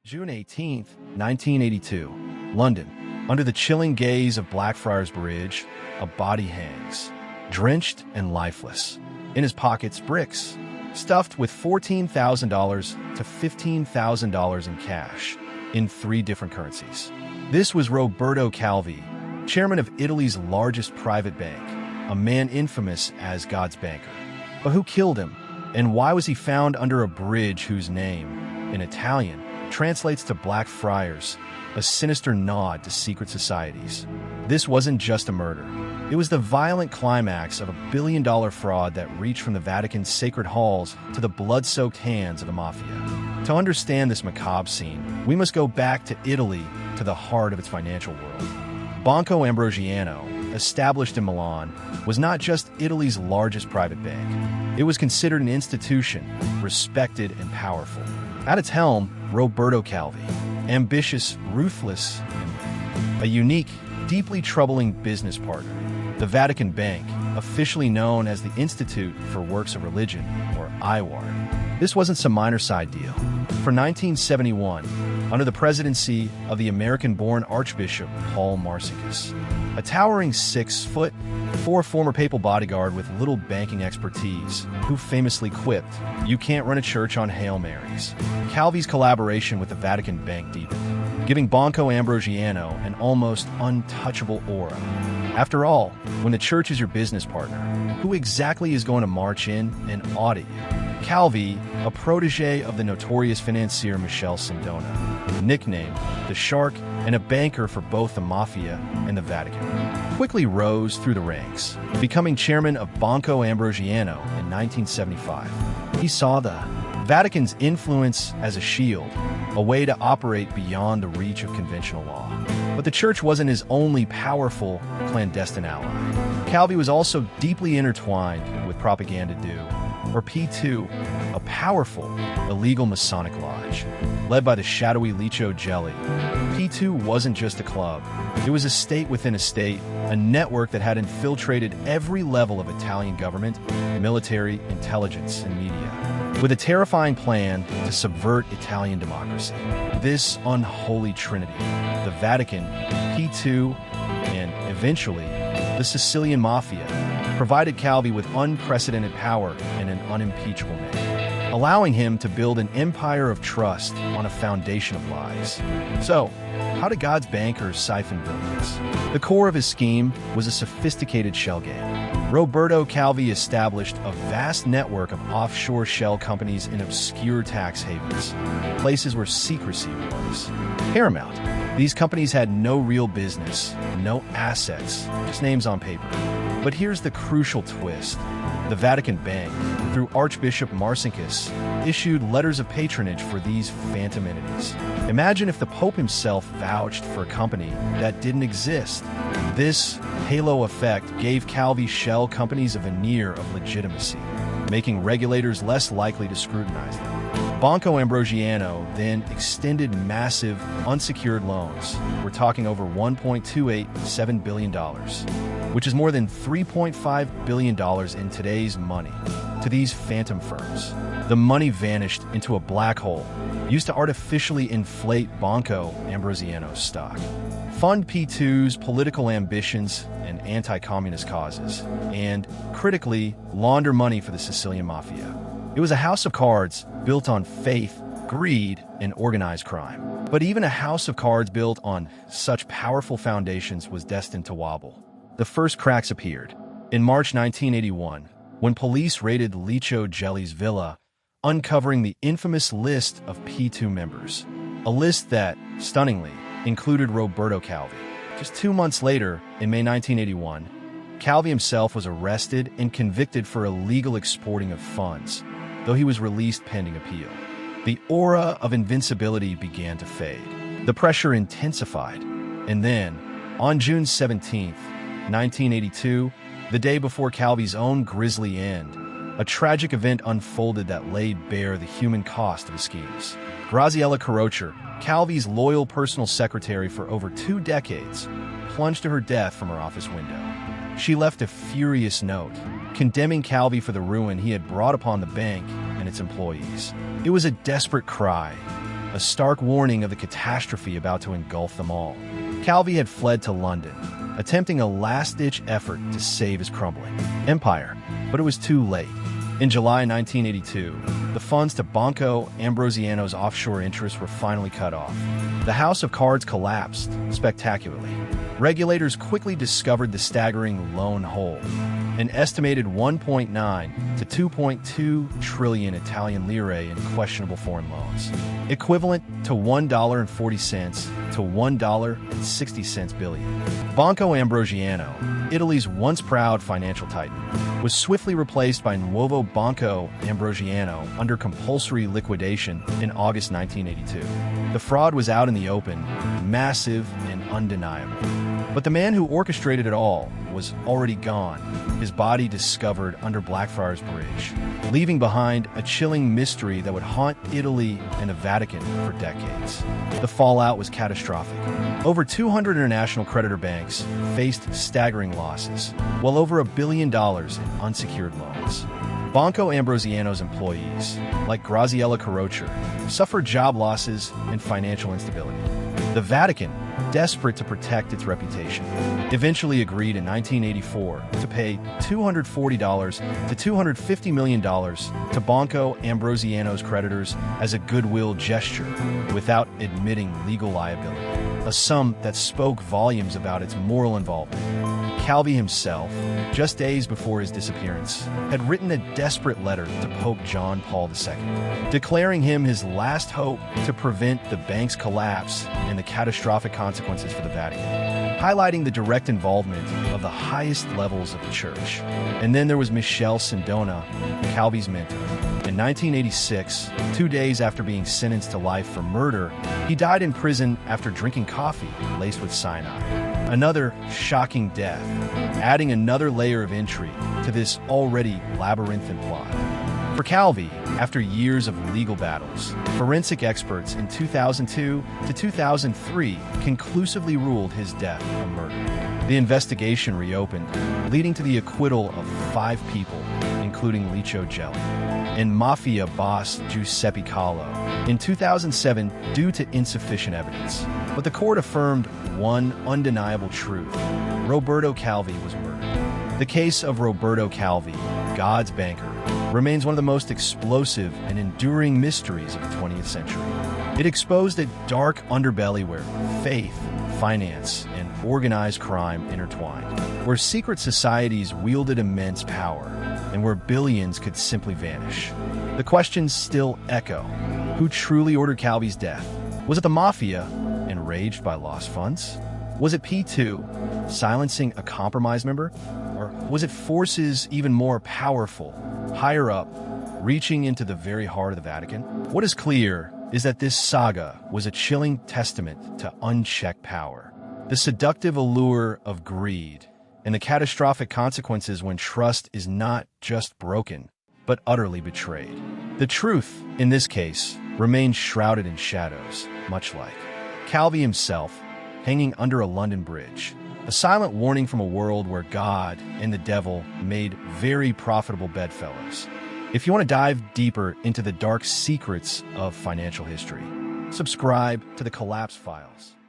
June 18, 1982, London. Under the chilling gaze of Blackfriars Bridge, a body hangs, drenched and lifeless. In his pockets, bricks, stuffed with $14,000 to $15,000 in cash, in 3 different currencies. This was Roberto Calvi, chairman of Italy's largest private bank, a man infamous as God's banker. But who killed him, and why was he found under a bridge whose name, in Italian, translates to Blackfriars, a sinister nod to secret societies? This wasn't just a murder. It was the violent climax of a billion-dollar fraud that reached from the Vatican's sacred halls to the blood-soaked hands of the Mafia. To understand this macabre scene, we must go back to Italy, to the heart of its financial world. Banco Ambrosiano, established in Milan, was not just Italy's largest private bank. It was considered an institution, respected and powerful. At its helm, Roberto Calvi, ambitious, ruthless, and a unique, deeply troubling business partner. The Vatican Bank, officially known as the Institute for Works of Religion, or IWAR. This wasn't some minor side deal. For 1971, under the presidency of the American-born Archbishop Paul Marcinkus, a towering 6'4" former papal bodyguard with little banking expertise, who famously quipped, "You can't run a church on Hail Marys." Calvi's collaboration with the Vatican Bank deepened, giving Banco Ambrosiano an almost untouchable aura. After all, when the church is your business partner, who exactly is going to march in and audit you? Calvi, a protege of the notorious financier Michel Sindona, nicknamed the Shark and a banker for both the Mafia and the Vatican, quickly rose through the ranks, becoming chairman of Banco Ambrosiano in 1975. He saw the Vatican's influence as a shield, a way to operate beyond the reach of conventional law. But the church wasn't his only powerful, clandestine ally. Calvi was also deeply intertwined with Propaganda Do, or P2, a powerful, illegal Masonic lodge. Led by the shadowy Licio Gelli, P2 wasn't just a club. It was a state within a state, a network that had infiltrated every level of Italian government, military, intelligence, and media, with a terrifying plan to subvert Italian democracy. This unholy trinity, the Vatican, P2, and eventually the Sicilian Mafia, provided Calvi with unprecedented power and an unimpeachable name, allowing him to build an empire of trust on a foundation of lies. So, how did God's bankers siphon billions? The core of his scheme was a sophisticated shell game. Roberto Calvi established a vast network of offshore shell companies in obscure tax havens, places where secrecy was paramount. These companies had no real business, no assets, just names on paper. But here's the crucial twist. The Vatican Bank, through Archbishop Marcinkus, issued letters of patronage for these phantom entities. Imagine if the Pope himself vouched for a company that didn't exist. This halo effect gave Calvi's shell companies a veneer of legitimacy, making regulators less likely to scrutinize them. Banco Ambrosiano then extended massive, unsecured loans. We're talking over $1.287 billion, which is more than $3.5 billion in today's money, to these phantom firms. The money vanished into a black hole, used to artificially inflate Banco Ambrosiano's stock, fund P2's political ambitions and anti-communist causes, and, critically, launder money for the Sicilian Mafia. It was a house of cards built on faith, greed, and organized crime. But even a house of cards built on such powerful foundations was destined to wobble. The first cracks appeared in March 1981, when police raided Licio Gelli's villa, uncovering the infamous list of P2 members. A list that, stunningly, included Roberto Calvi. Just 2 months later, in May 1981, Calvi himself was arrested and convicted for illegal exporting of funds, though he was released pending appeal. The aura of invincibility began to fade. The pressure intensified. And then, on June 17, 1982, the day before Calvi's own grisly end, a tragic event unfolded that laid bare the human cost of his schemes. Graziella Carroccia, Calvi's loyal personal secretary for over 2 decades, plunged to her death from her office window. She left a furious note, condemning Calvi for the ruin he had brought upon the bank and its employees. It was a desperate cry, a stark warning of the catastrophe about to engulf them all. Calvi had fled to London, attempting a last-ditch effort to save his crumbling empire, but it was too late. In July 1982, the funds to Banco Ambrosiano's offshore interests were finally cut off. The house of cards collapsed spectacularly. Regulators quickly discovered the staggering loan hole, an estimated 1.9 to 2.2 trillion Italian lire in questionable foreign loans, equivalent to $1.40 to $1.60 billion. Banco Ambrosiano, Italy's once proud financial titan, was swiftly replaced by Nuovo Banco Ambrosiano under compulsory liquidation in August 1982. The fraud was out in the open, massive and undeniable. But the man who orchestrated it all was already gone, his body discovered under Blackfriars Bridge, leaving behind a chilling mystery that would haunt Italy and the Vatican for decades. The fallout was catastrophic. Over 200 international creditor banks faced staggering losses, well over $1 billion in unsecured loans. Banco Ambrosiano's employees, like Graziella Carroccia, suffered job losses and financial instability. The Vatican, desperate to protect its reputation, eventually agreed in 1984 to pay $240 to $250 million to Banco Ambrosiano's creditors as a goodwill gesture, without admitting legal liability, a sum that spoke volumes about its moral involvement. Calvi himself, just days before his disappearance, had written a desperate letter to Pope John Paul II, declaring him his last hope to prevent the bank's collapse and the catastrophic consequences for the Vatican, highlighting the direct involvement of the highest levels of the Church. And then there was Michele Sindona, Calvi's mentor. In 1986, 2 days after being sentenced to life for murder, he died in prison after drinking coffee laced with cyanide. Another shocking death, adding another layer of intrigue to this already labyrinthine plot. For Calvi, after years of legal battles, forensic experts in 2002 to 2003 conclusively ruled his death a murder. The investigation reopened, leading to the acquittal of 5 people, including Licio Gelli, and Mafia boss Giuseppe Callo in 2007 due to insufficient evidence. But the court affirmed one undeniable truth: Roberto Calvi was murdered. The case of Roberto Calvi, God's banker, remains one of the most explosive and enduring mysteries of the 20th century. It exposed a dark underbelly where faith, finance, and organized crime intertwined, where secret societies wielded immense power, and where billions could simply vanish. The questions still echo. Who truly ordered Calvi's death? Was it the Mafia, enraged by lost funds? Was it P2, silencing a compromised member? Or was it forces even more powerful, higher up, reaching into the very heart of the Vatican? What is clear is that this saga was a chilling testament to unchecked power, the seductive allure of greed, and the catastrophic consequences when trust is not just broken, but utterly betrayed. The truth, in this case, remains shrouded in shadows, much like Calvi himself, hanging under a London bridge, a silent warning from a world where God and the devil made very profitable bedfellows. If you want to dive deeper into the dark secrets of financial history, subscribe to the Collapse Files.